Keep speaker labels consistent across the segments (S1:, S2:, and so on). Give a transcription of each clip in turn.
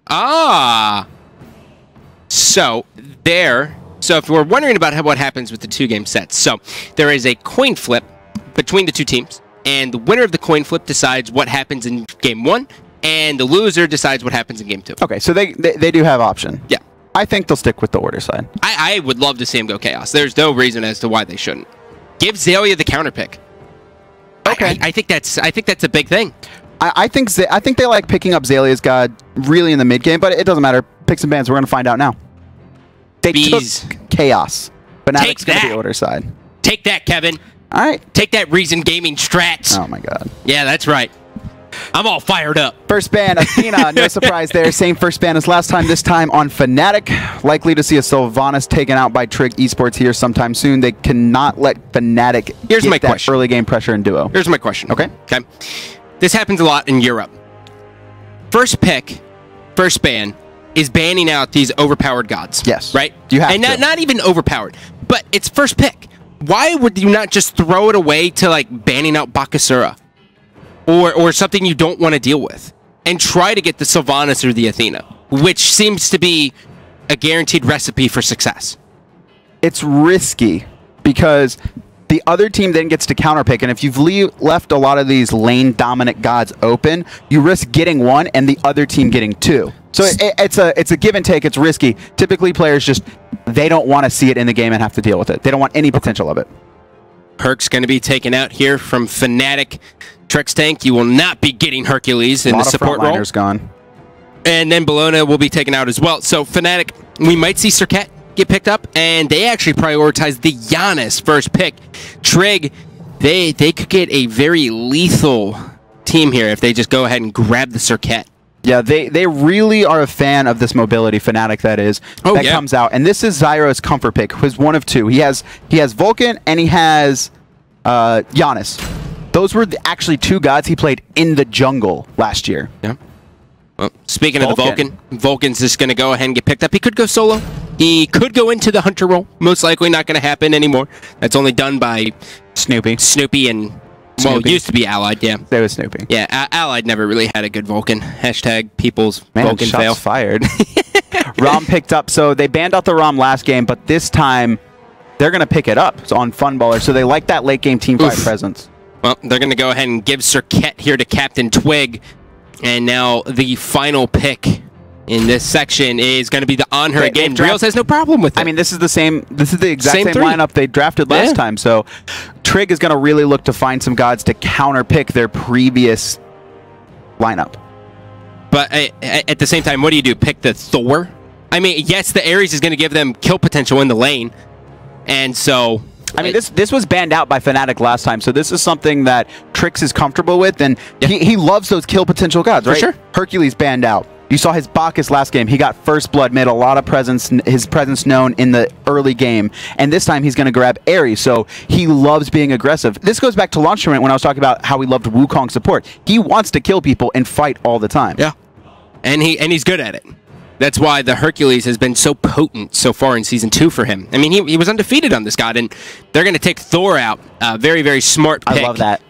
S1: Ah. So if we're wondering about what happens with the 2-game sets, so there is a coin flip between the two teams, and the winner of the coin flip decides what happens in game 1, and the loser decides what happens in game 2.
S2: Okay, so they do have option.
S1: Yeah.
S2: I think they'll stick with the order side.
S1: I would love to see him go Chaos. There's no reason as to why they shouldn't. Give Xayah the counter pick.
S2: Okay.
S1: I think that's a big thing.
S2: I think they like picking up Xayah's God really in the mid game, but it doesn't matter. Picks and bans. We're gonna find out now. They took Chaos, but now it's gonna be order side.
S1: Take that, Kevin.
S2: All right.
S1: Take that, Reason Gaming strats.
S2: Oh my God.
S1: Yeah, that's right. I'm all fired up.
S2: First ban, Athena. No surprise there. Same first ban as last time, this time on Fnatic. Likely to see a Sylvanas taken out by Trig Esports here sometime soon. They cannot let Fnatic get that early game pressure in duo.
S1: Here's my question.
S2: Okay.
S1: Okay. This happens a lot in Europe. First pick, first ban, is banning out these overpowered gods.
S2: Yes.
S1: Right?
S2: You have
S1: and
S2: to.
S1: not even overpowered, but it's first pick. Why would you not just throw it away to like banning out Bakasura? Or something you don't want to deal with, and try to get the Sylvanas or the Athena, which seems to be a guaranteed recipe for success.
S2: It's risky because the other team then gets to counterpick, and if you've left a lot of these lane-dominant gods open, you risk getting one and the other team getting two. So it's a give and take. It's risky. Typically, players they don't want to see it in the game and have to deal with it. They don't want any potential of it.
S1: Herc's going to be taken out here from Fnatic. Trex Tank, you will not be getting Hercules in the support role.
S2: Gone.
S1: And then Bologna will be taken out as well. So Fnatic, we might see Serqet get picked up, and they actually prioritize the Janus first pick. Trig, they could get a very lethal team here if they just go ahead and grab the Serqet.
S2: Yeah, they really are a fan of this mobility, Fnatic that is, that comes out. And this is Zyro's comfort pick, who's one of two. He has Vulcan and he has Janus. Those were actually two gods he played in the jungle last year.
S1: Yeah. Well, speaking of the Vulcan, Vulcan's just going to go ahead and get picked up. He could go solo. He could go into the Hunter role. Most likely not going to happen anymore. That's only done by Snoopy and... Well, it used to be Allied, yeah.
S2: They was Snoopy.
S1: Yeah, Allied never really had a good Vulcan. Hashtag people's Vulcan
S2: shots
S1: fail.
S2: Fired. Rom picked up, so they banned out the Rom last game, but this time they're going to pick it up on Funballer, so they like that late game team fight presence.
S1: Well, they're going to go ahead and give Serqet here to Captain Twig, and now the final pick in this section is going to be the Anhur again. Reals has no problem with it.
S2: I mean, this is the exact same lineup they drafted last time, so Trig is going to really look to find some gods to counter-pick their previous lineup.
S1: But at the same time, what do? Pick the Thor? I mean, yes, the Ares is going to give them kill potential in the lane, and so...
S2: I mean, this was banned out by Fnatic last time, so this is something that Trix is comfortable with, and he loves those kill potential gods, right?
S1: For sure.
S2: Hercules banned out. You saw his Bacchus last game. He got first blood, made a lot of his presence known in the early game, and this time he's going to grab Ares, so he loves being aggressive. This goes back to launch tournament when I was talking about how he loved Wukong support. He wants to kill people and fight all the time.
S1: Yeah, and he's good at it. That's why the Hercules has been so potent so far in Season 2 for him. I mean, he was undefeated on this god, and they're going to take Thor out. Very, very smart pick.
S2: I love that.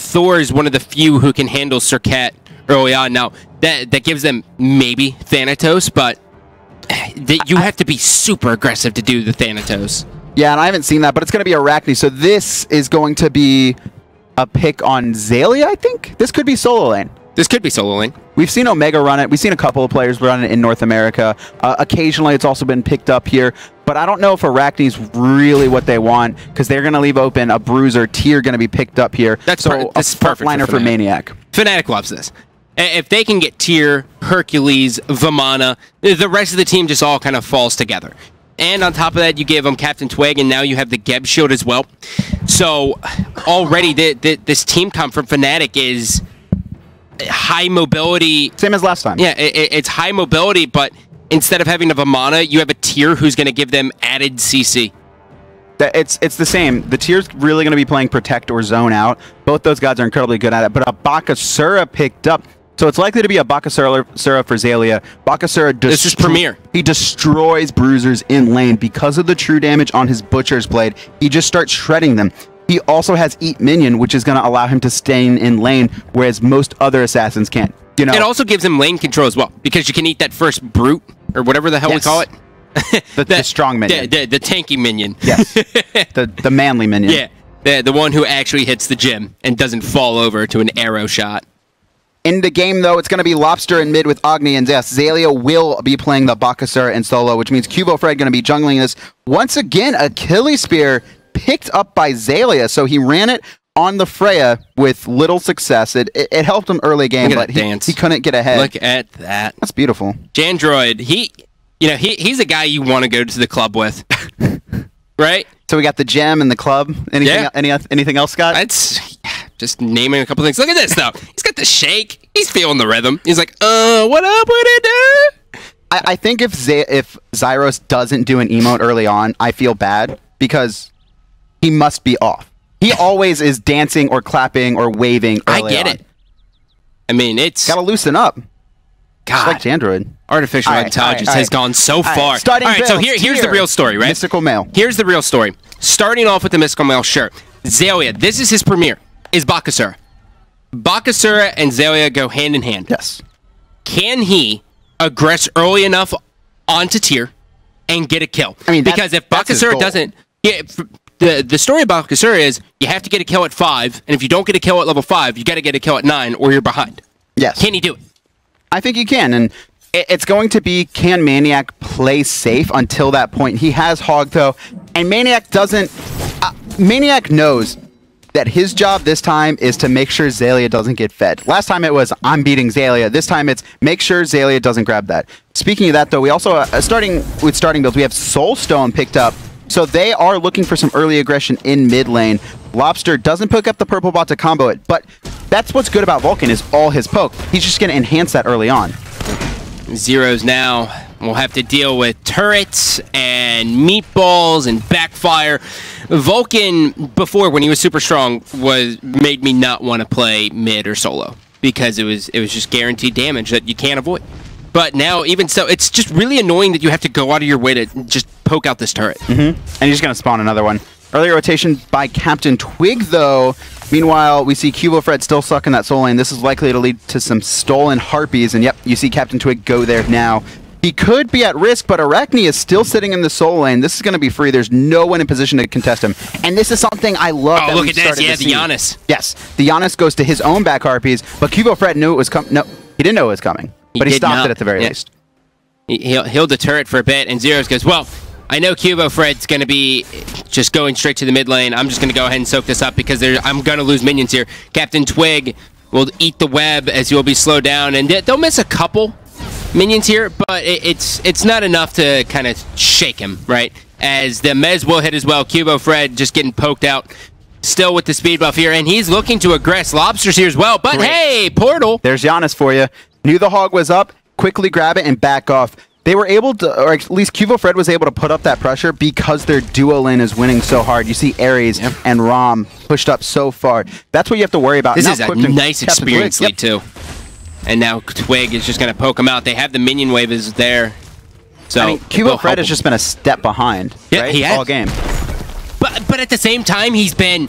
S1: Thor is one of the few who can handle Serqet early on. Now, that gives them maybe Thanatos, but you have to be super aggressive to do the Thanatos.
S2: Yeah, and I haven't seen that, but it's going to be Arachne, so this is going to be a pick on Xayah, I think? This could be solo lane.
S1: This could be solo lane. We've
S2: seen Omega run it. We've seen a couple of players run it in North America. Occasionally, it's also been picked up here. But I don't know if Arachne's really what they want, because they're going to leave open a Bruiser Tier going to be picked up here.
S1: That's perfect
S2: liner for Maniac.
S1: Fnatic loves this. If they can get Tier, Hercules, Vamana, the rest of the team just all kind of falls together. And on top of that, you gave them Captain Twig, and now you have the Geb Shield as well. So already this team comp from Fnatic is high mobility.
S2: Same as last time.
S1: Yeah, it's high mobility, but instead of having a Vamana, you have a Tier who's going to give them added CC.
S2: It's the same. The Tier's really going to be playing Protect or Zone Out. Both those gods are incredibly good at it, but a Bakasura picked up. So it's likely to be a Bakasura for Xayah. Bakasura
S1: this is Premier.
S2: He destroys bruisers in lane because of the true damage on his Butcher's Blade. He just starts shredding them. He also has Eat Minion, which is going to allow him to stay in lane, whereas most other assassins can't. You know,
S1: it also gives him lane control as well, because you can eat that first brute, or whatever the hell we call it.
S2: the strong minion.
S1: The tanky minion.
S2: Yes. the manly minion.
S1: Yeah. The one who actually hits the gym and doesn't fall over to an arrow shot.
S2: In the game, though, it's going to be Lobster in mid with Agni and Zest. Zalia will be playing the Bakasura in solo, which means Cubo Fred going to be jungling this. Once again, Achilles Spear picked up by Zalia, so he ran it on the Freya with little success. It helped him early game, but he couldn't get ahead.
S1: Look at that.
S2: That's beautiful.
S1: Jandroid, he's a guy you want to go to the club with. Right?
S2: So we got the gem and the club. Anything else, Scott?
S1: That's just naming a couple things. Look at this, though. He's got the shake. He's feeling the rhythm. He's like, what up with it, dude?
S2: I think if Zyros doesn't do an emote early on, I feel bad because he must be off. He always is dancing or clapping or waving early on.
S1: I get it. I mean, it's...
S2: Gotta loosen up.
S1: God.
S2: Just like Android.
S1: Artificial intelligence has gone so far.
S2: All right,
S1: so here's the real story, right?
S2: Mystical Male.
S1: Here's the real story. Starting off with the Mystical Male, sure. Zalia, this is his premiere, is Bakasura. Bakasura and Zalia go hand in hand.
S2: Yes.
S1: Can he aggress early enough onto tier and get a kill?
S2: I mean,
S1: because if Bakasura doesn't... Yeah, the story about Bakasura is you have to get a kill at 5, and if you don't get a kill at level 5, you got to get a kill at 9, or you're behind.
S2: Yes.
S1: Can he do it?
S2: I think he can, and it's going to be, can Maniac play safe until that point? He has Hog, though, and Maniac doesn't... Maniac knows that his job this time is to make sure Zalia doesn't get fed. Last time it was, I'm beating Zalia. This time it's, make sure Zalia doesn't grab that. Speaking of that, though, we also, starting builds, we have Soulstone picked up. So they are looking for some early aggression in mid lane. Lobster doesn't pick up the purple bot to combo it, but that's what's good about Vulcan is all his poke. He's just going to enhance that early on.
S1: Zeros now will have to deal with turrets and meatballs and backfire. Vulcan, before, when he was super strong, made me not want to play mid or solo because it was just guaranteed damage that you can't avoid. But now, even so, it's just really annoying that you have to go out of your way to just poke out this turret.
S2: And he's going to spawn another one. Early rotation by Captain Twig, though. Meanwhile, we see Cubo Fred still stuck in that soul lane. This is likely to lead to some stolen harpies. And yep, you see Captain Twig go there now. He could be at risk, but Arachne is still sitting in the soul lane. This is going to be free. There's no one in position to contest him. And this is something I love.
S1: Oh, look at this. Yeah, the Janus.
S2: Yes, the Janus goes to his own back harpies, but Cubo Fred knew it was coming. No, he didn't know it was coming. But he stopped it at the very least.
S1: He'll deter it for a bit, and Zeros goes, well, I know Cubo Fred's going to be just going straight to the mid lane. I'm just going to go ahead and soak this up because I'm going to lose minions here. Captain Twig will eat the web as he will be slowed down, and they'll miss a couple minions here, but it's not enough to kind of shake him, right? As the Mez will hit as well. Cubo Fred just getting poked out. Still with the speed buff here, and he's looking to aggress. Lobster's here as well, but hey, Portal.
S2: There's Janus for you. Knew the hog was up, quickly grab it and back off. They were able to, or at least Cubo Fred was able to put up that pressure because their duo lane is winning so hard. You see Ares and Ram pushed up so far. That's what you have to worry about.
S1: This is a nice experience lead too. And now Twig is just going to poke him out. They have the minion wave is there. So
S2: I mean, Cubo Fred has just been a step behind, right?
S1: He has.
S2: All game.
S1: But at the same time, he's been...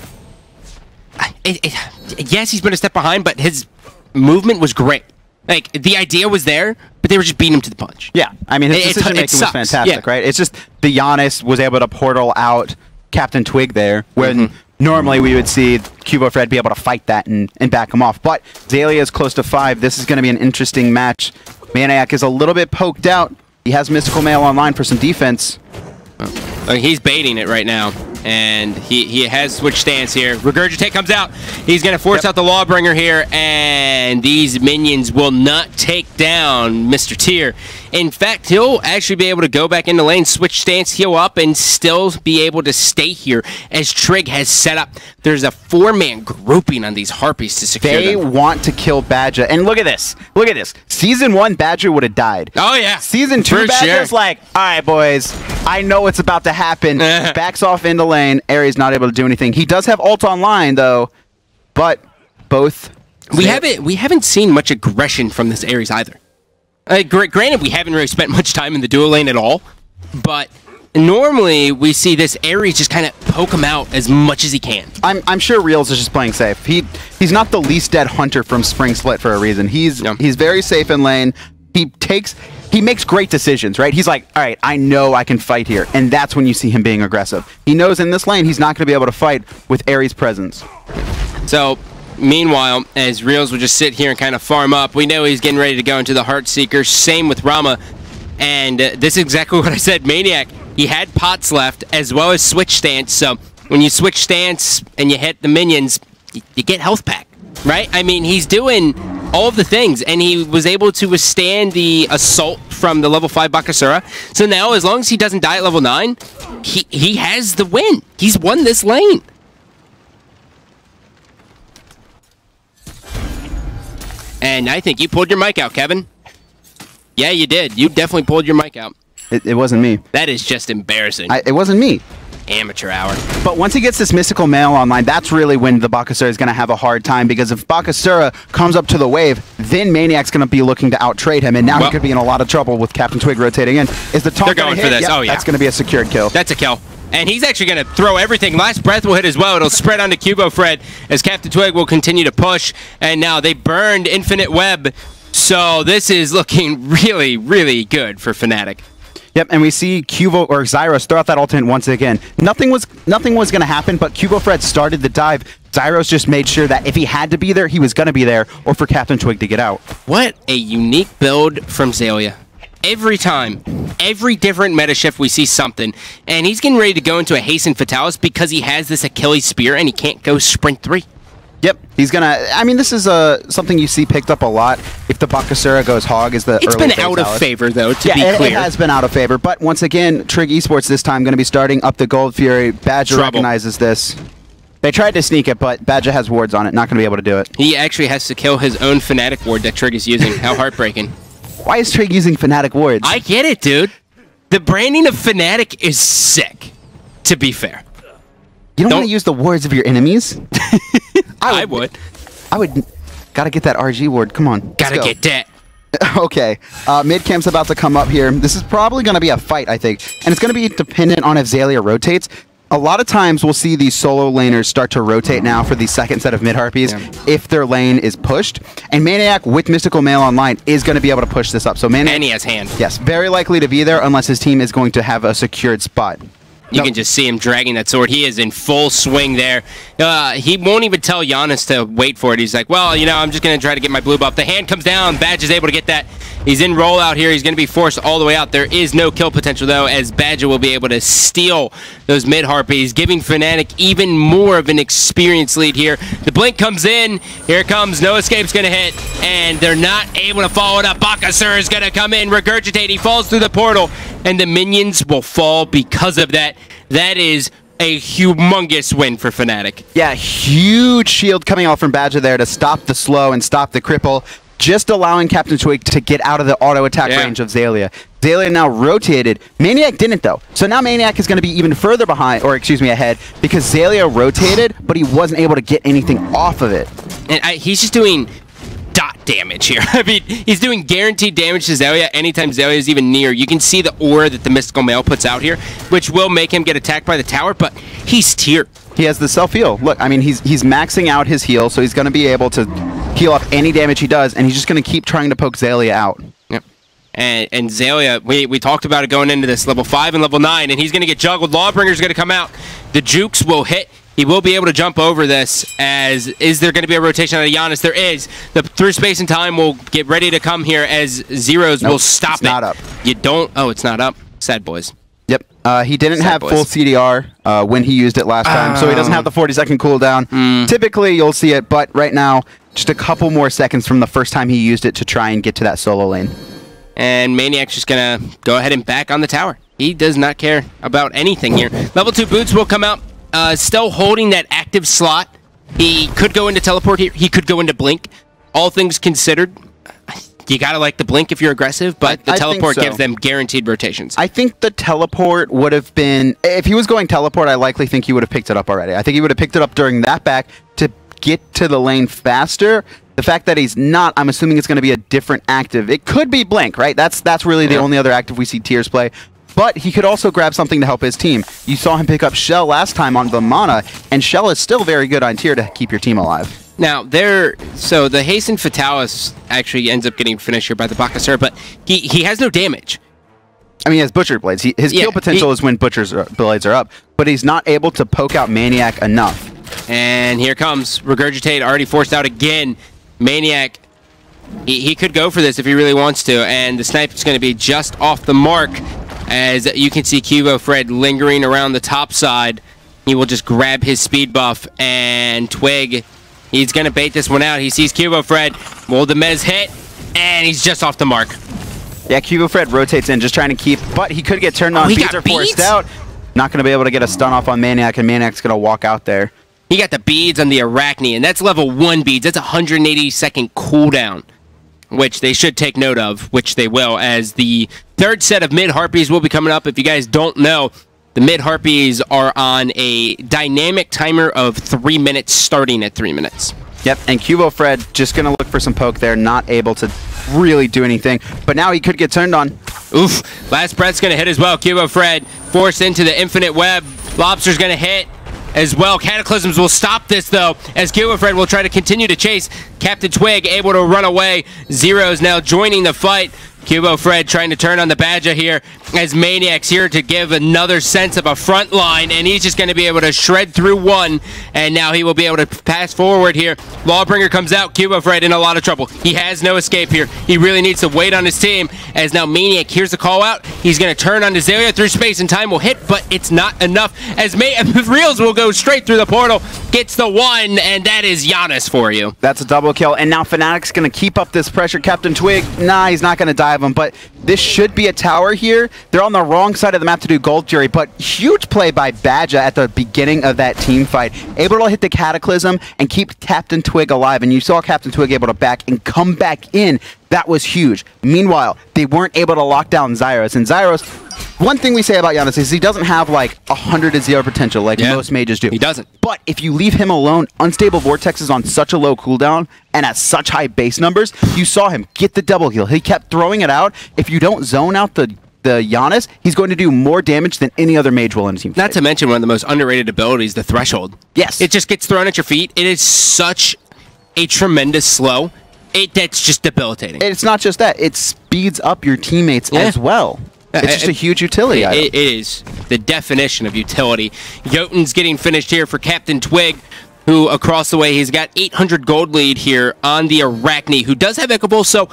S1: yes, he's been a step behind, but his movement was great. Like, the idea was there, but they were just beating him to the punch.
S2: Yeah, I mean, his decision-making was fantastic, right? It's just the Janus was able to portal out Captain Twig there, when normally we would see Cubo Fred be able to fight that and back him off. But Zalia is close to 5. This is going to be an interesting match. Maniac is a little bit poked out. He has Mystical Mail online for some defense.
S1: He's baiting it right now, and he has switched stance here. Regurgitate comes out. He's going to force out the Lawbringer here, and these minions will not take down Mr. Tier. In fact, he'll actually be able to go back in the lane, switch stance, heal up, and still be able to stay here as Trig has set up. There's a 4-man grouping on these Harpies to secure them.
S2: They want to kill Badger. And look at this. Look at this. Season 1, Badger would have died.
S1: Oh, yeah.
S2: Season 2, Badger's like, all right, boys, I know what's about to happen. Backs off into lane. Ares not able to do anything. He does have ult online, though, but both...
S1: We haven't seen much aggression from this Ares either. Granted, we haven't really spent much time in the duo lane at all, but normally we see this Ares just kind of poke him out as much as he can.
S2: I'm sure Reels is just playing safe. He's not the least dead hunter from Spring Split for a reason. He's very safe in lane. He makes great decisions, right? He's like, all right, I know I can fight here, and that's when you see him being aggressive. He knows in this lane he's not going to be able to fight with Ares' presence.
S1: So, meanwhile, as Reels will just sit here and kind of farm up, we know he's getting ready to go into the Heartseeker. Same with Rama, and this is exactly what I said. Maniac, he had pots left as well as switch stance, so when you switch stance and you hit the minions, you get health pack, right? I mean, he's doing all of the things, and he was able to withstand the assault from the level 5 Bakasura. So now, as long as he doesn't die at level 9, he has the win. He's won this lane. And I think you pulled your mic out, Kevin. Yeah, you did. You definitely pulled your mic out.
S2: It wasn't me.
S1: That is just embarrassing.
S2: It wasn't me.
S1: Amateur hour.
S2: But once he gets this mystical mail online, that's really when the Bakasura is going to have a hard time, because if Bakasura comes up to the wave, then Maniac's going to be looking to out-trade him, and now he could be in a lot of trouble with Captain Twig rotating in. Is the taunt
S1: They're going for this.
S2: Yep,
S1: oh, yeah.
S2: That's going to be a secured kill.
S1: That's a kill. And he's actually going to throw everything. Last breath will hit as well. It'll spread onto Cubo Fred as Captain Twig will continue to push. And now they burned Infinite Web. So this is looking really, really good for Fnatic.
S2: Yep, and we see Cubo or Zyros throw out that ultimate once again. Nothing was going to happen, but Cubo Fred started the dive. Zyros just made sure that if he had to be there, he was going to be there, or for Captain Twig to get out.
S1: What a unique build from Xayah. Every time, every different meta shift, we see something. And he's getting ready to go into a Hasten Fatalis because he has this Achilles Spear and he can't go Sprint 3.
S2: Yep, he's gonna. I mean, this is something you see picked up a lot. If the Bakasura goes hog, is the
S1: it's been out of favor though. To be clear,
S2: it has been out of favor. But once again, Trig Esports this time going to be starting up the Gold Fury. Badger recognizes this. They tried to sneak it, but Badger has wards on it. Not going to be able to do it.
S1: He actually has to kill his own Fnatic ward that Trig is using. How heartbreaking!
S2: Why is Trig using Fnatic wards?
S1: I get it, dude. The branding of Fnatic is sick. To be fair,
S2: you don't want to use the wards of your enemies.
S1: I would.
S2: Gotta get that RG ward. Come on.
S1: Gotta get that.
S2: Okay. Mid camp's about to come up here. This is probably going to be a fight, I think. And it's going to be dependent on if Xayah rotates. A lot of times we'll see these solo laners start to rotate now for the second set of mid harpies if their lane is pushed. And Maniac with Mystical Mail online is going to be able to push this up. So Maniac,
S1: and he has hand.
S2: Yes, very likely to be there unless his team is going to have a secured spot.
S1: You can just see him dragging that sword. He is in full swing there. He won't even tell Janus to wait for it. He's like, well, you know, I'm just going to try to get my blue buff. The hand comes down. Badge is able to get that. He's in rollout here. He's going to be forced all the way out. There is no kill potential, though, as Badger will be able to steal those mid-harpies, giving Fnatic even more of an experience lead here. The blink comes in. Here it comes. No escape's going to hit, and they're not able to follow it up. Bakasura is going to come in, regurgitate. He falls through the portal, and the minions will fall because of that. That is a humongous win for Fnatic.
S2: Yeah, huge shield coming out from Badger there to stop the slow and stop the cripple, just allowing Captain Twig to get out of the auto attack range of Xayah. Xayah now rotated. Maniac didn't, though. So now Maniac is going to be even further behind, or excuse me, ahead, because Xayah rotated, but he wasn't able to get anything off of it.
S1: And he's just doing dot damage here. I mean, he's doing guaranteed damage to Xayah anytime Xayah is even near. You can see the aura that the Mystical Mail puts out here, which will make him get attacked by the tower, but he's tier.
S2: He has the self-heal. Look, I mean, he's maxing out his heal, so he's going to be able to heal up any damage he does, and he's just going to keep trying to poke Xayah out.
S1: Yep. And Xayah, we talked about it going into this, level 5 and level 9, and he's going to get juggled. Lawbringer's going to come out. The jukes will hit. He will be able to jump over this, as is there going to be a rotation out of Janus? There is. The through space and time will get ready to come here as Zeros will stop it.
S2: It's not up.
S1: You don't... Oh, it's not up. Sad boys.
S2: Yep. He didn't have full CDR when he used it last time, so he doesn't have the 40-second cooldown. Typically, you'll see it, but right now, just a couple more seconds from the first time he used it to try and get to that solo lane.
S1: And Maniac's just going to go ahead and back on the tower. He does not care about anything here. Level 2 boots will come out. Still holding that active slot. He could go into teleport here. He could go into blink. All things considered, you gotta like the blink if you're aggressive, but the teleport gives them guaranteed rotations.
S2: I think the teleport would have been... If he was going teleport, I likely think he would have picked it up already. I think he would have picked it up during that back to get to the lane faster. The fact that he's not, I'm assuming it's going to be a different active. It could be blink, right? That's really the only other active we see tiers play. but he could also grab something to help his team. You saw him pick up Shell last time on the Mana, and Shell is still very good on tier to keep your team alive.
S1: Now, so the Hasten Fatalis actually ends up getting finished here by the Bakasura, but he has no damage.
S2: I mean, he has Butcher Blades. His kill potential is when Butcher's Blades are up, but he's not able to poke out Maniac enough.
S1: And here comes Regurgitate, already forced out again. Maniac, he could go for this if he really wants to, and the snipe is going to be just off the mark. As you can see Cubo Fred lingering around the top side. He will just grab his speed buff, and Twig, he's going to bait this one out. He sees Cubo Fred. Will the Mez hit? And he's just off the mark.
S2: Yeah, Cubo Fred rotates in, just trying to keep, but he could get turned on. Beads are forced out. Not going to be able to get a stun off on Maniac, and Maniac's going to walk out there.
S1: He got the beads on the Arachne, and that's level 1 beads. That's 180-second cooldown, which they should take note of, which they will, as the third set of mid-Harpies will be coming up. If you guys don't know, the mid-Harpies are on a dynamic timer of 3 minutes, starting at 3 minutes.
S2: Yep, and Cubo Fred just going to look for some poke there, not able to really do anything, but now he could get turned on.
S1: Oof, last breath's going to hit as well. Cubo Fred forced into the infinite web. Lobster's going to hit as well. Cataclysms will stop this, though, as Cubo Fred will try to continue to chase. Captain Twig able to run away. Zero's now joining the fight. Cubo Fred trying to turn on the Badger here, as Maniac's here to give another sense of a front line, and he's just going to be able to shred through one, and now he will be able to pass forward here. Lawbringer comes out. Cubo Fred in a lot of trouble. He has no escape here. He really needs to wait on his team, as now Maniac hears the call out. He's going to turn on Azalea through space, and time will hit, but it's not enough, as Reels will go straight through the portal, gets the one, and that is Janus for you.
S2: That's a double kill, and now Fnatic's going to keep up this pressure. Captain Twig, nah, he's not going to dive him, but this should be a tower here. They're on the wrong side of the map to do Gold Fury, but huge play by Badger at the beginning of that team fight. Able to hit the Cataclysm and keep Captain Twig alive, and you saw Captain Twig able to back and come back in. That was huge. Meanwhile, they weren't able to lock down Zyros, and Zyros, one thing we say about Janus is he doesn't have like 100 to 0 potential like most mages do.
S1: He doesn't.
S2: But if you leave him alone, Unstable Vortex is on such a low cooldown and at such high base numbers. You saw him get the double heal. He kept throwing it out. If you don't zone out the Janus, he's going to do more damage than any other mage will in a team fight.
S1: Not to mention one of the most underrated abilities, the Threshold.
S2: Yes.
S1: It just gets thrown at your feet. It is such a tremendous slow. That's just debilitating.
S2: It's not just that. It speeds up your teammates as well. It's just a huge utility item.
S1: It is the definition of utility. Jotun's getting finished here for Captain Twig, who across the way, he's got 800 gold lead here on the Arachne, who does have Equable, so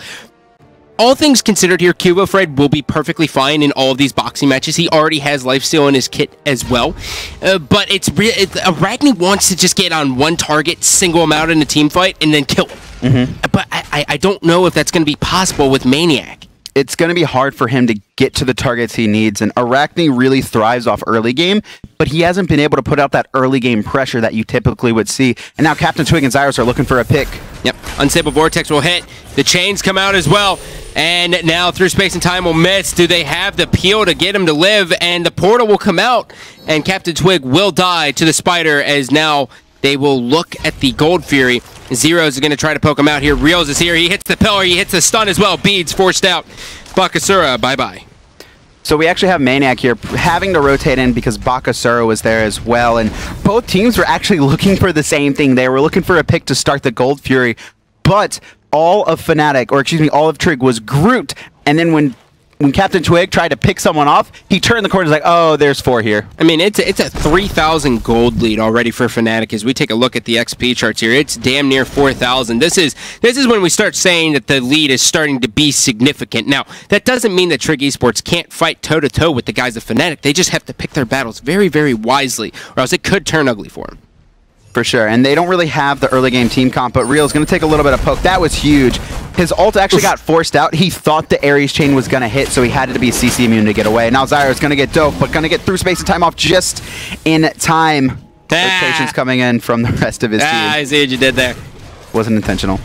S1: all things considered here, Cubo Fred will be perfectly fine in all of these boxing matches. He already has lifesteal in his kit as well. But Arachne wants to just get on one target, single him out in a team fight, and then kill him. But I don't know if that's going to be possible with Maniac.
S2: It's going to be hard for him to get to the targets he needs, and Arachne really thrives off early game, but he hasn't been able to put out that early game pressure that you typically would see. And now Captain Twig and Zyros are looking for a pick.
S1: Yep, Unstable Vortex will hit. The chains come out as well, and now through space and time will miss. Do they have the peel to get him to live? And the portal will come out, and Captain Twig will die to the spider, as now they will look at the Gold Fury. Zeros is going to try to poke him out here. Reels is here. He hits the pillar. He hits the stun as well. Beads forced out. Bakasura, bye-bye.
S2: So we actually have Maniac here having to rotate in because Bakasura was there as well. And both teams were actually looking for the same thing. They were looking for a pick to start the Gold Fury. But all of Fnatic, or excuse me, all of Trig was grouped. And then when Captain Twig tried to pick someone off, he turned the corner and was like, oh, there's 4 here.
S1: I mean, it's a 3,000 gold lead already for Fnatic as we take a look at the XP charts here. It's damn near 4,000. This is when we start saying that the lead is starting to be significant. Now, that doesn't mean that Trig Esports can't fight toe-to-toe with the guys of Fnatic. They just have to pick their battles very, very wisely, or else it could turn ugly for them.
S2: For sure, and they don't really have the early game team comp, but Real's going to take a little bit of poke. That was huge. His ult actually got forced out. He thought the Ares chain was going to hit, so he had to be CC immune to get away. Now Zyro's going to get dope, but going to get through space and time off just in time. Rotations coming in from the rest of his team.
S1: I see what you did there.
S2: Wasn't intentional.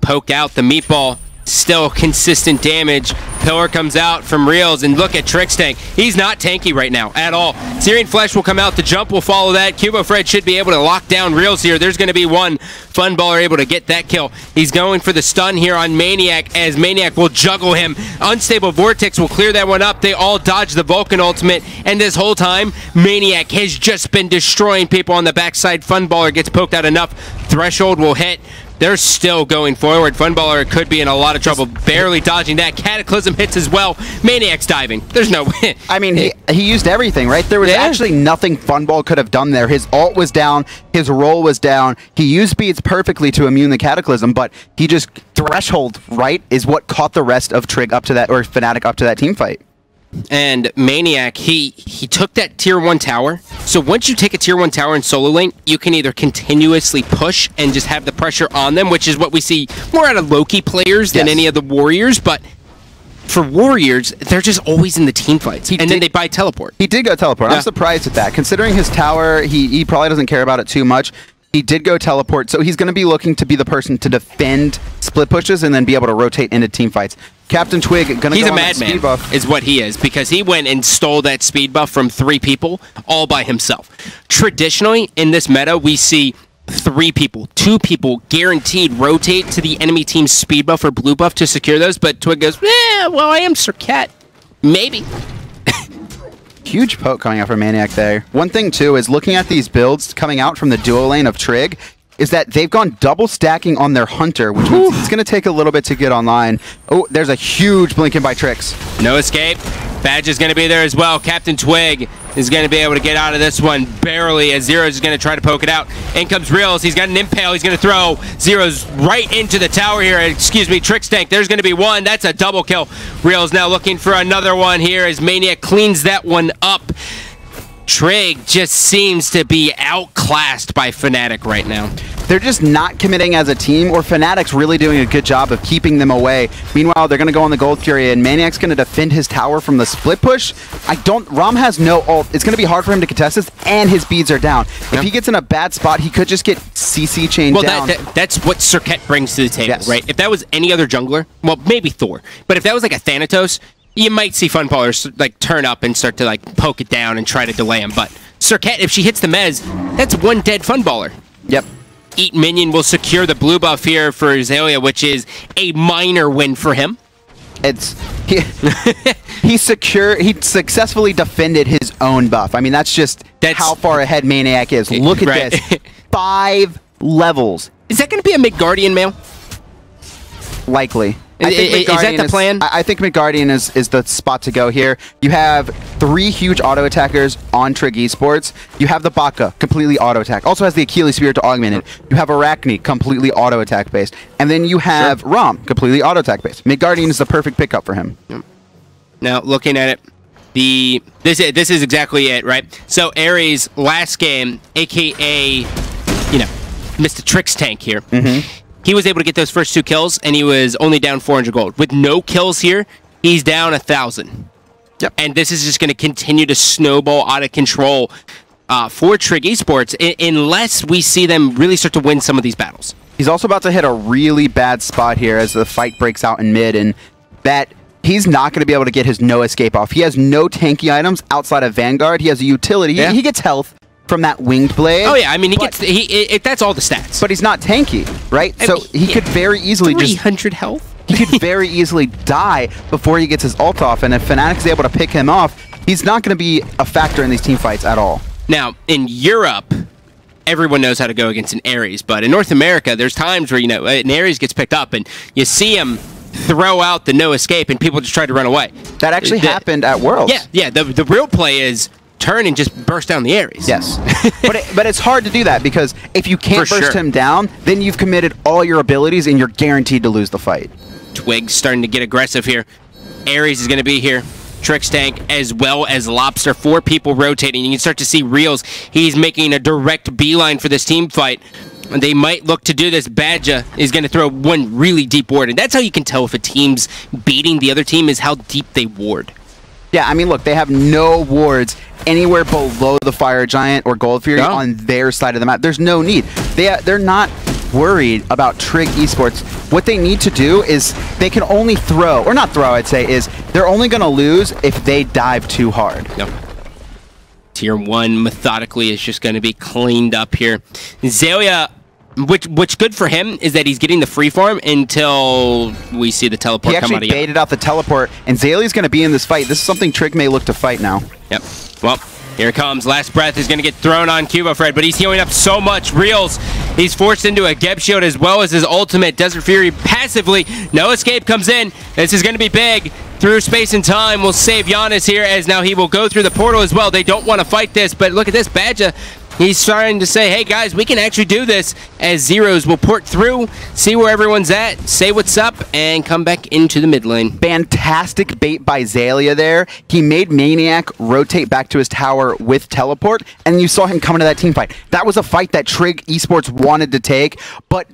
S1: Poke out the meatball. Still consistent damage. Pillar comes out from hi-rez, and look at Trix Tank. He's not tanky right now at all. Searing Flesh will come out. The jump will follow that. Cubo Fred should be able to lock down hi-rez here. There's going to be one. Funballer able to get that kill. He's going for the stun here on Maniac, as Maniac will juggle him. Unstable Vortex will clear that one up. They all dodge the Vulcan ultimate, and this whole time, Maniac has just been destroying people on the backside. Funballer gets poked out enough. Threshold will hit. They're still going forward. Funballer could be in a lot of trouble, barely dodging that. Cataclysm hits as well. Maniac's diving. There's no way.
S2: I mean, he used everything, right? There was actually nothing Funball could have done there. His ult was down. His roll was down. He used beads perfectly to immune the Cataclysm, but he just threshold, right, is what caught the rest of Trig up to that, or Fnatic up to that team fight.
S1: And Maniac, he took that tier 1 tower. So once you take a tier 1 tower in solo lane, you can either continuously push and just have the pressure on them, which is what we see more out of Loki players than any of the Warriors, but for Warriors, they're just always in the team fights, and then they buy teleport.
S2: He did go teleport. I'm surprised at that. Considering his tower, he probably doesn't care about it too much. He did go teleport, so he's going to be looking to be the person to defend split pushes and then be able to rotate into team fights. Captain Twig going to go on that speed buff.
S1: Is what he is, because he went and stole that speed buff from 3 people all by himself. Traditionally, in this meta, we see 3 people, 2 people guaranteed rotate to the enemy team's speed buff or blue buff to secure those, but Twig goes, well, I am Serqet. Maybe.
S2: Huge poke coming out from Maniac there. One thing, too, is looking at these builds coming out from the duo lane of Trig, is that they've gone double stacking on their Hunter, which means it's going to take a little bit to get online. Oh, there's a huge blink in by Trix.
S1: No escape. Badge is going to be there as well. Captain Twig is going to be able to get out of this one barely, as Zero's is going to try to poke it out. In comes hi-rez. He's got an impale. He's going to throw Zero's right into the tower here. Excuse me, Trix Tank. There's going to be one. That's a double kill. hi-rez now looking for another one here as Maniac cleans that one up. Trig just seems to be outclassed by Fnatic right now.
S2: They're just not committing as a team, or Fnatic's really doing a good job of keeping them away. Meanwhile, they're going to go on the Gold Fury, and Maniac's going to defend his tower from the split push. Ram has no ult. It's going to be hard for him to contest this, and his beads are down. If he gets in a bad spot, he could just get CC chained down.
S1: That's what Serqet brings to the table, right? If that was any other jungler, well, maybe Thor, but if that was like a Thanatos, you might see Funballers like turn up and start to like poke it down and try to delay him. But Serqet, if she hits the Mez, that's one dead Funballer.
S2: Yep.
S1: Eat Minion will secure the blue buff here for Azalea, which is a minor win for him.
S2: He successfully defended his own buff. I mean, that's how far ahead Maniac is. Look at this. 5 levels.
S1: Is that going to be a Midgardian mail?
S2: Likely.
S1: Is that the plan?
S2: I think Midgardian is the spot to go here. You have 3 huge auto attackers on Trig Esports. You have the Baka, completely auto attack. Also has the Achilles Spear to augment it. You have Arachne, completely auto attack based. And then you have Ram, completely auto attack based. Midgardian is the perfect pickup for him.
S1: Now, looking at it, this is exactly it, right? So hi-rez last game, aka, Mr. Trix Tank here. He was able to get those first 2 kills, and he was only down 400 gold. With no kills here, he's down 1,000. Yep. And this is just going to continue to snowball out of control for Trig Esports unless we see them really start to win some of these battles.
S2: He's also about to hit a really bad spot here as the fight breaks out in mid, and that he's not going to be able to get his no escape off. He has no tanky items outside of Vanguard. He has a utility. He gets health from that winged blade.
S1: Oh yeah, I mean that's all the stats.
S2: But he's not tanky, right? So he could very easily
S1: 300 health.
S2: He could very easily die before he gets his ult off, and if Fnatic is able to pick him off, he's not going to be a factor in these team fights at all.
S1: Now, in Europe, everyone knows how to go against an hi-rez, but in North America, there's times where an hi-rez gets picked up and you see him throw out the no escape and people just try to run away.
S2: That actually happened at Worlds.
S1: Yeah. The real play is turn and just burst down the hi-rez.
S2: Yes. but it's hard to do that, because if you can't burst him down, then you've committed all your abilities and you're guaranteed to lose the fight.
S1: Twig's starting to get aggressive here. hi-rez is going to be here. Trix Tank as well as Lobster. 4 people rotating. You can start to see hi-rez. He's making a direct beeline for this team fight. They might look to do this. Badja is going to throw one really deep ward, and that's how you can tell if a team's beating the other team, is how deep they ward.
S2: Yeah, I mean, look, they have no wards anywhere below the Fire Giant or Gold Fury on their side of the map. There's no need. They're not worried about Trig Esports. What they need to do is they can only throw, or not throw, I'd say, is they're only going to lose if they dive too hard.
S1: Yep. Tier 1 methodically is just going to be cleaned up here. Xayah, which good for him is that he's getting the free farm until we see the teleport come out of
S2: He actually baited out the teleport, and Xayah's going to be in this fight. This is something Trig may look to fight now.
S1: Yep. Well, here it comes. Last breath is going to get thrown on Cubofred, but he's healing up so much. Reels, he's forced into a Geb shield as well as his ultimate. Desert Fury passively. No escape comes in. This is going to be big. Through space and time will save Janus here, as now he will go through the portal as well. They don't want to fight this, but look at this. Badja, he's trying to say, hey guys, we can actually do this, as Zeros will port through, see where everyone's at, say what's up, and come back into the mid lane.
S2: Fantastic bait by Xayah there. He made Maniac rotate back to his tower with teleport, and you saw him come into that team fight. That was a fight that Trig Esports wanted to take, but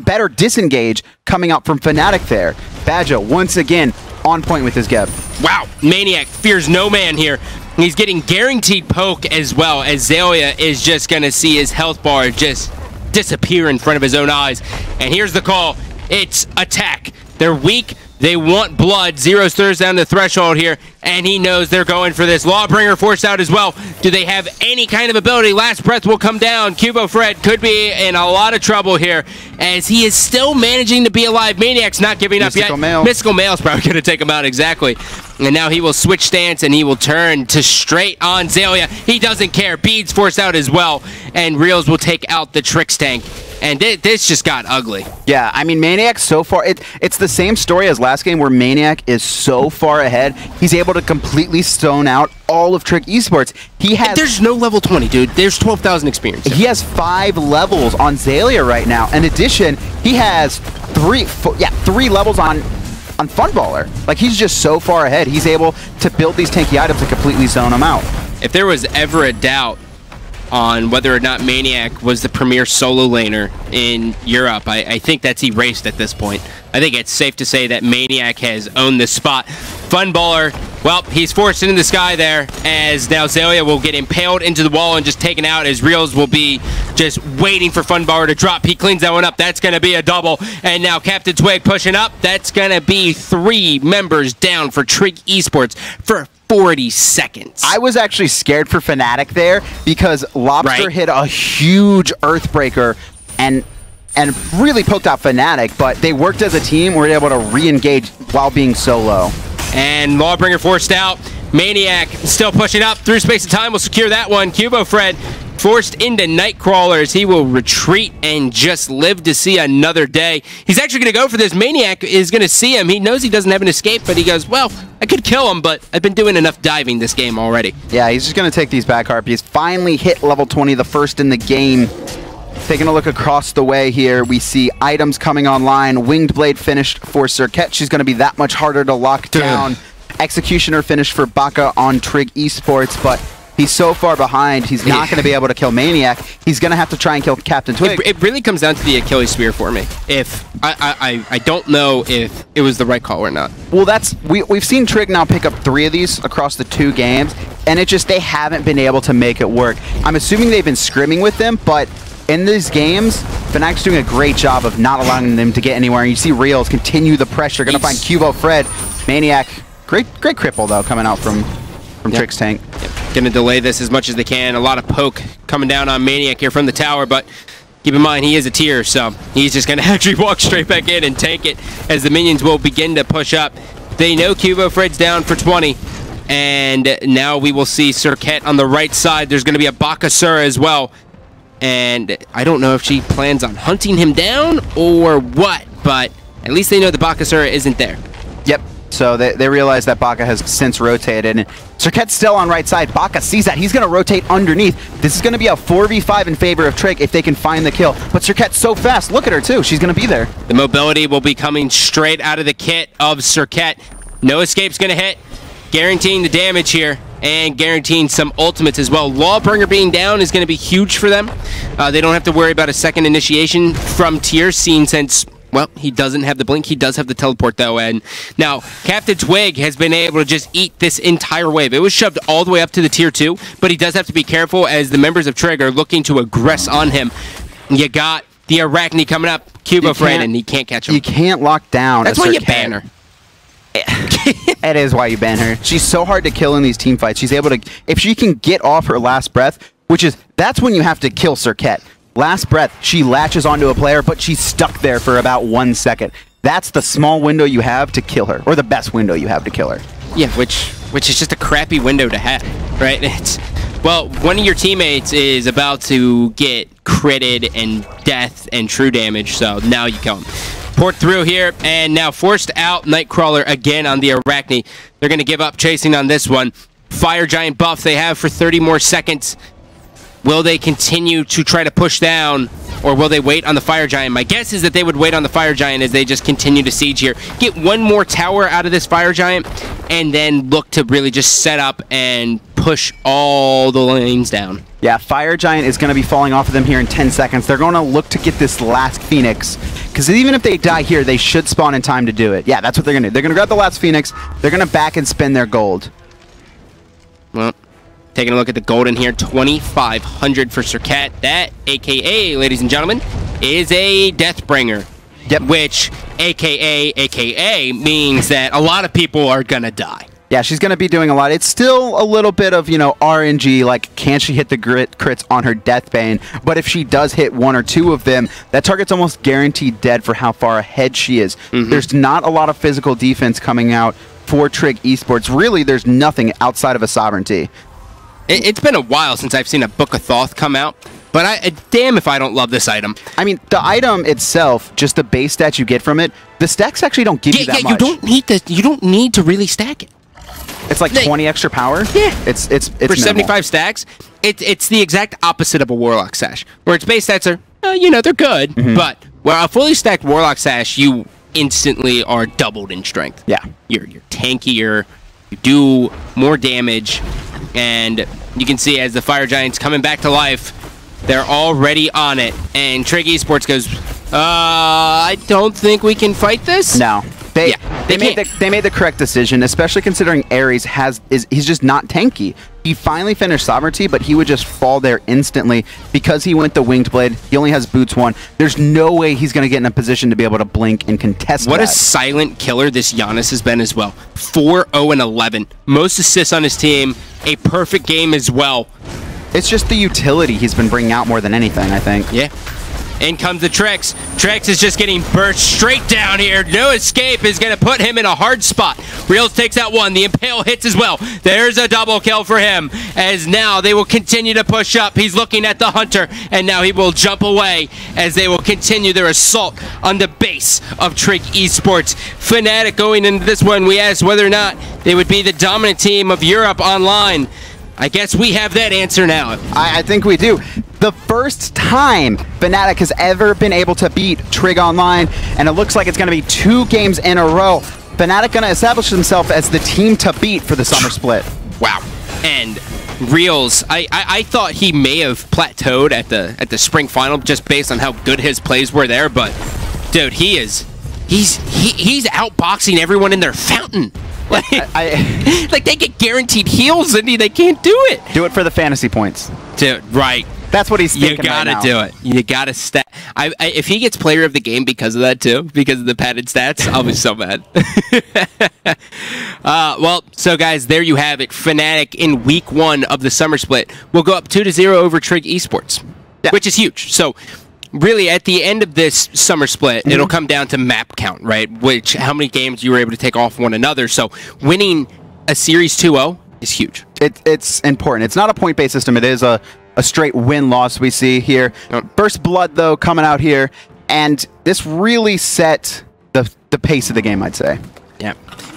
S2: better disengage coming out from Fnatic there. Badja, once again, on point with his Geb.
S1: Wow, Maniac fears no man here. He's getting guaranteed poke as well, as Xayah is just going to see his health bar just disappear in front of his own eyes. And here's the call. It's attack. They're weak. They want blood. Zeros throws down the threshold here, and he knows they're going for this. Lawbringer forced out as well. Do they have any kind of ability? Last breath will come down. Cubofred could be in a lot of trouble here, as he is still managing to be alive. Maniac's not giving up yet. Mystical Mail's probably going to take him out, exactly. And now he will switch stance, and he will turn to straight on Xayah. He doesn't care. Beads forced out as well, and Reels will take out the Trix tank. And this just got ugly.
S2: Yeah, I mean, Maniac so far, it's the same story as last game where Maniac is so far ahead. He's able to completely stone out all of Trig Esports.
S1: There's no level 20, dude. There's 12,000 experience.
S2: He has 5 levels on Xayah right now. In addition, he has 3 levels on Funballer. Like, he's just so far ahead. He's able to build these tanky items and completely zone them out.
S1: If there was ever a doubt on whether or not Maniac was the premier solo laner in Europe, I think that's erased at this point. I think it's safe to say that Maniac has owned this spot. Funballer, well, he's forced into the sky there, as now Xayah will get impaled into the wall and just taken out, as Reels will be just waiting for Funballer to drop. He cleans that one up. That's going to be a double. And now Captain Twig pushing up. That's going to be 3 members down for Trig Esports for 40 seconds.
S2: I was actually scared for Fnatic there, because Lobster hit a huge Earthbreaker and really poked out Fnatic, but they worked as a team, were able to re-engage while being so low.
S1: And Lawbringer forced out. Maniac still pushing up through space and time will secure that one. Cubofred forced into Nightcrawlers. He will retreat and just live to see another day. He's actually going to go for this. Maniac is going to see him. He knows he doesn't have an escape, but he goes, well, I could kill him, but I've been doing enough diving this game already.
S2: Yeah, he's just going to take these back harpies. Finally hit level 20, the first in the game. Taking a look across the way here, we see items coming online. Winged Blade finished for Serqet. She's going to be that much harder to lock down. Executioner finished for Baka on Trig Esports, but he's so far behind, he's not going to be able to kill Maniac. He's going to have to try and kill Captain Twig.
S1: It really comes down to the Achilles Spear for me. If I don't know if it was the right call or not.
S2: Well, we've seen Trig now pick up 3 of these across the 2 games, and they haven't been able to make it work. I'm assuming they've been scrimming with them, but in these games, Fnatic's doing a great job of not allowing them to get anywhere. And you see Reels continue the pressure. Going to find Cubofred. Maniac, great cripple, though, coming out from Trig's tank.
S1: Going to delay this as much as they can. A lot of poke coming down on Maniac here from the tower, but keep in mind, he is a tier, so he's just going to actually walk straight back in and take it, as the minions will begin to push up. They know Cubofred's down for 20. And now we will see Serqet on the right side. There's going to be a Bakasura as well. And I don't know if she plans on hunting him down or what, but at least they know the Bakasura isn't there.
S2: Yep. So they realize that Baka has since rotated. And Serqet's still on right side. Baka sees that. He's going to rotate underneath. This is going to be a 4v5 in favor of Trig if they can find the kill. But Serqet's so fast. Look at her, too. She's going to be there.
S1: The mobility will be coming straight out of the kit of Serqet. No escape's going to hit. Guaranteeing the damage here. And guaranteeing some ultimates as well. Lawbringer being down is going to be huge for them. They don't have to worry about a second initiation from tier scene, since, well, he doesn't have the blink. He does have the teleport, though. And now Captain Twig has been able to just eat this entire wave. It was shoved all the way up to the tier 2, but he does have to be careful, as the members of Trig are looking to aggress on him. You got the Arachne coming up. Cubo Fran, and he can't catch him.
S2: You can't lock down.
S1: That's why you ban her.
S2: It is why you ban her. She's so hard to kill in these team fights. She's able to, if she can get off her last breath, that's when you have to kill Serqet. Last breath, she latches onto a player, but she's stuck there for about 1 second. That's the small window you have to kill her, or the best window you have to kill her.
S1: Yeah, which is just a crappy window to have, right? Well, one of your teammates is about to get critted and death and true damage, so now you kill him. Port through here, and now forced out Nightcrawler again on the Arachne. They're going to give up chasing on this one. Fire Giant buff they have for 30 more seconds. Will they continue to try to push down, or will they wait on the Fire Giant? My guess is that they would wait on the Fire Giant as they just continue to siege here. Get one more tower out of this Fire Giant, and then look to really just set up and push all the lanes down.
S2: Yeah, Fire Giant is going to be falling off of them here in 10 seconds. They're going to look to get this last Phoenix, because even if they die here, they should spawn in time to do it. Yeah, that's what they're going to do. They're going to grab the last Phoenix. They're going to back and spend their gold.
S1: Well, taking a look at the golden here, 2,500 for Serqet. That, a.k.a., ladies and gentlemen, is a Deathbringer.
S2: Yep.
S1: Which, a.k.a., means that a lot of people are going to die.
S2: Yeah, she's going to be doing a lot. It's still a little bit of, RNG, like, can she hit the crits on her Deathbane? But if she does hit one or two of them, that target's almost guaranteed dead for how far ahead she is. There's not a lot of physical defense coming out for Trig Esports. Really, there's nothing outside of a Sovereignty.
S1: It's been a while since I've seen a Book of Thoth come out, but damn if I don't love this item.
S2: I mean, the item itself, just the base stats you get from it, the stacks actually don't give you that much.
S1: You don't need to really stack it.
S2: It's like 20 extra power.
S1: Yeah,
S2: it's
S1: for
S2: minimal.
S1: 75 stacks. It's the exact opposite of a Warlock Sash, where its base stats are, they're good, but where a fully stacked Warlock Sash, you instantly are doubled in strength.
S2: Yeah,
S1: you're tankier, you do more damage, and you can see as the Fire Giant's coming back to life, they're already on it, and Trig Esports goes, I don't think we can fight this.
S2: No. They made the correct decision, especially considering Ares he's just not tanky. He finally finished Sovereignty, but he would just fall there instantly because he went the Winged Blade. He only has Boots 1. There's no way he's going to get in a position to be able to blink and contest
S1: What
S2: that.
S1: a silent killer this Janus has been as well. 4-0-11. Most assists on his team. A perfect game as well.
S2: It's just the utility he's been bringing out more than anything, I think.
S1: Yeah. In comes the Trex. Trex is just getting burst straight down here. No escape is going to put him in a hard spot. Reels takes out one. The Impale hits as well. There's a double kill for him. As now they will continue to push up. He's looking at the Hunter. And now he will jump away as they will continue their assault on the base of Trig Esports. Fnatic going into this one. We asked whether or not they would be the dominant team of Europe online. I guess we have that answer now.
S2: I think we do. The first time Fnatic has ever been able to beat Trig Online, and it looks like it's going to be 2 games in a row. Fnatic going to establish themselves as the team to beat for the summer split.
S1: Wow. And Reels, I thought he may have plateaued at the spring final just based on how good his plays were there, but dude, he's outboxing everyone in their fountain. Like, like they get guaranteed heals and they can't do it.
S2: Do it for the fantasy points.
S1: Dude, right.
S2: That's what he's thinking.
S1: You gotta
S2: right now.
S1: do it. You gotta stat. If he gets player of the game because of that too, because of the padded stats, I'll be so mad. Well, so guys, there you have it. Fnatic in week 1 of the summer split will go up 2-0 over Trig Esports, which is huge. So really, at the end of this summer split, it'll come down to map count, right? Which, how many games you were able to take off one another. So winning a series 2-0 is huge.
S2: It's important. It's not a point-based system. It is a straight win-loss we see here. First blood, though, coming out here. And this really set the pace of the game, I'd say.
S1: Yeah.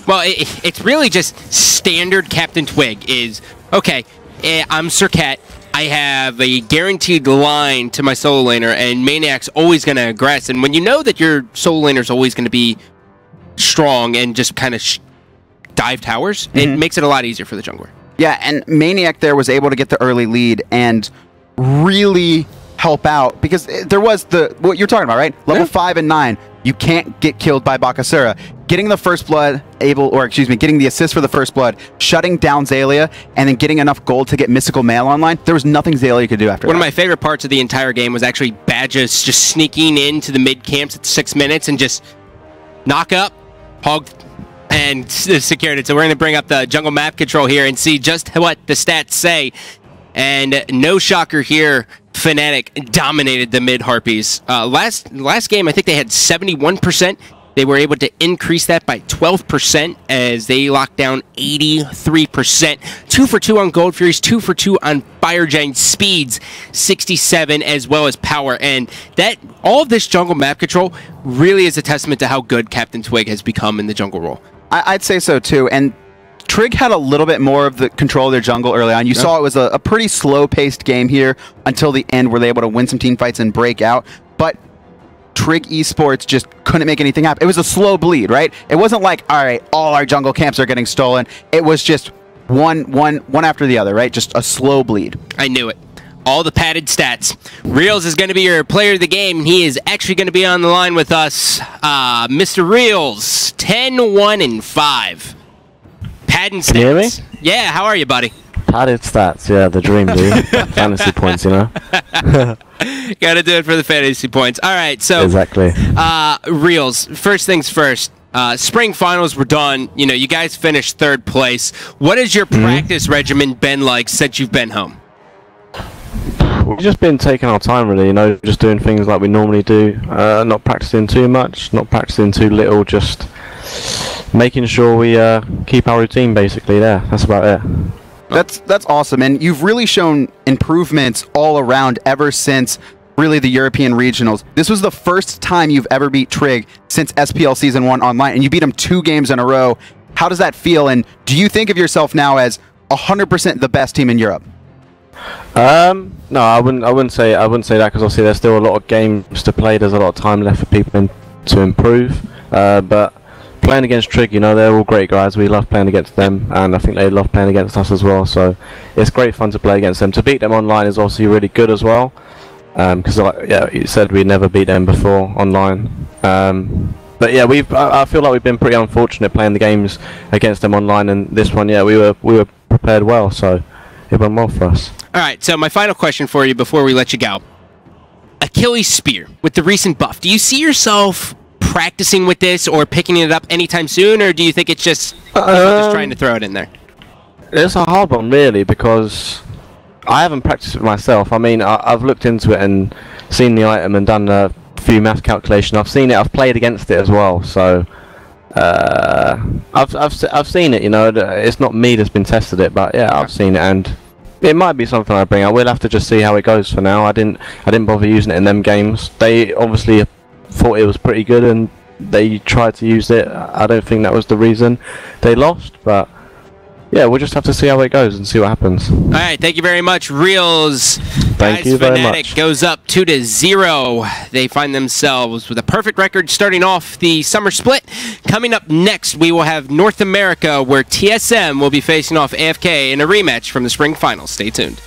S1: Well, it's really just standard Captain Twig is, okay, I'm Serqet. I have a guaranteed line to my solo laner, and Maniac's always going to aggress. And when you know that your solo laner is always going to be strong and just kind of dive towers, it makes it a lot easier for the jungler.
S2: Yeah, and Maniac there was able to get the early lead and really help out, because there was what you're talking about, right? Level 5 and 9, you can't get killed by Bakasura. getting the first blood, getting the assist for the first blood, shutting down Xaylia, and then getting enough gold to get Mystical Mail online, there was nothing Xaylia could do after that.
S1: One of my favorite parts of the entire game was actually Badges just sneaking into the mid camps at 6 minutes and just knock up, hog, and secured it. So we're going to bring up the jungle map control here and see just what the stats say. And no shocker here, Fnatic dominated the mid Harpies. Last game, I think they had 71%. They were able to increase that by 12% as they locked down 83%. 2 for 2 on Gold Furies, 2 for 2 on Fire Giant Speeds, 67 as well as Power. And that all of this jungle map control really is a testament to how good Captain Twig has become in the jungle role.
S2: I'd say so too. And Trig had a little bit more of the control of their jungle early on. You saw it was a pretty slow-paced game here until the end where they were able to win some team fights and break out. But Trig Esports just couldn't make anything happen. It was a slow bleed, right? It wasn't like, all right, all our jungle camps are getting stolen. It was just one after the other, right? Just a slow bleed.
S1: I knew it. All the padded stats. Reels is going to be your player of the game. He is actually going to be on the line with us. Mr. Reels, 10-1-5. Padded stats.
S3: Can you hear me?
S1: Yeah, how are you, buddy?
S3: Padded stats, yeah, the dream, dude. Fantasy points, you know?
S1: Gotta do it for the fantasy points. All right, so...
S3: Exactly.
S1: Reels, first things first. Spring finals were done. You know, you guys finished 3rd place. What has your practice regimen been like since you've been home?
S3: We've just been taking our time, really, you know, just doing things like we normally do. Not practicing too much, not practicing too little, just making sure we keep our routine, basically, there. That's about it.
S2: That's awesome, and you've really shown improvements all around ever since really the European regionals. This was the first time you've ever beat Trig since SPL Season 1 online, and you beat them 2 games in a row. How does that feel, and do you think of yourself now as 100% the best team in Europe?
S3: No, I wouldn't say that, because obviously there's still a lot of games to play. There's a lot of time left for people to improve, but playing against Trig, you know, they're all great guys. We love playing against them, and I think they love playing against us as well. So it's great fun to play against them. To beat them online is obviously really good as well, because yeah, you said we never beat them before online. But yeah, I feel like we've been pretty unfortunate playing the games against them online, and this one, yeah, we were prepared well, so it went well for us.
S1: All right, so my final question for you before we let you go. Achilles Spear, with the recent buff, do you see yourself practicing with this or picking it up anytime soon, or do you think it's just trying to throw it in there?
S3: It's a hard one, really, because I haven't practiced it myself. I mean, I've looked into it and seen the item and done a few math calculations. I've seen it. I've played against it as well. So I've seen it. You know, it's not me that's been tested it, but yeah, I've seen it, and it might be something I bring out. We'll have to just see how it goes for now. I didn't bother using it in them games. They obviously thought it was pretty good and they tried to use it. I don't think that was the reason they lost, but yeah, we'll just have to see how it goes and see what happens.
S1: All right, thank you very much, Reels.
S3: Thank you very much.
S1: Fnatic goes up 2-0. They find themselves with a perfect record starting off the summer split. Coming up next, we will have North America, where TSM will be facing off AFK in a rematch from the spring finals. Stay tuned.